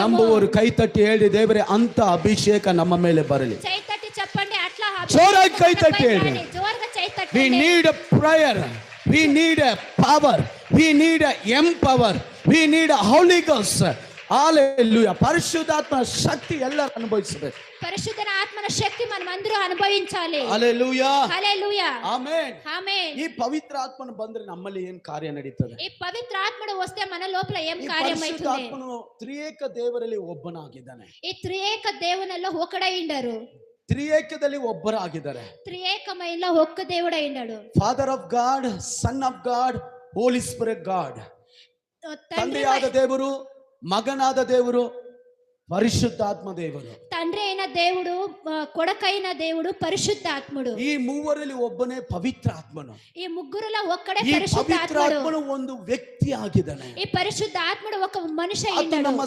ನಂಬುವವರು ಕೈ ತಟ್ಟಿ ಹೇಳಿ, ದೇವರೇ ಅಂತ ಅಭಿಷೇಕ ನಮ್ಮ ಮೇಲೆ ಬರಲಿ. చైతట్టి చెప్పండి, అట్లా జోరాಗಿ కై తట్టి ಹೇಳಿ. జోరుగా We చైతట్టండి. need a prayer. We need a power. We need a empower. We need a Holy Ghost. Hallelujah. ಪರಿಶುದ್ಧಾತ್ಮ ಶಕ್ತಿ ಎಲ್ಲರೂ ಅನುಭವಿಸಬೇಕು. పరిశుద్ధ ఆత్మన శక్తి మనం అందరూ అనుభవించాలి. Hallelujah. హల్లెలూయా. ಆಮೆನ್. ఆమేన్. ಈ ಪವಿತ್ರ ಆತ್ಮನು ಬಂದ್ರೆ ನಮ್ಮಲ್ಲಿ ಏನು ಕಾರ್ಯ ನಡೀತದೆ? ఈ పవిత్ర ఆత్మడు వస్తే మన లోపల ఏం ಈ కార్యం ಪರಿಶುದ್ಧ అవుతుంది? ಆತ್ಮನು ತ್ರಿಯೇಕ ದೇವರಲ್ಲಿ ಒಬ್ಬನಾಗಿದ್ದಾನೆ. ఈ త్రియేక దేవునిలో ఒకడైండారు. ತ್ರಿಯೇಕದಲ್ಲಿ ಒಬ್ಬರಾಗಿದ್ದಾರೆ. త్రియేకమైన ఒక్క దేవుడైండాడు. Father of God, son of God, Holy Spirit God. ತಂದೆಯಾದ ದೇವರು, ಮಗನಾದ ದೇವರು, ಪರಿಶುದ್ಧಾತ್ಮ ದೇವರು. తండ్రి అయిన దేవుడు, కొడుకైన దేవుడు, పరిశుద్ధాత్ముడు. ಈ ಮೂವರಲ್ಲಿ ಒಬ್ಬನೇ ಪವಿತ್ರ ಆತ್ಮನು. ఈ ముగ్గురులో ఒక్కడే ಈ ಪವಿತ್ರ పరిశుద్ధాత్ముడు. ಆತ್ಮನು ಒಂದು ವ್ಯಕ್ತಿ ಆಗಿದ್ದಾನೆ. ఈ పరిశుద్ధాత్ముడు ఒక మనిషి ಅದು అయ్యిండాడు. ನಮ್ಮ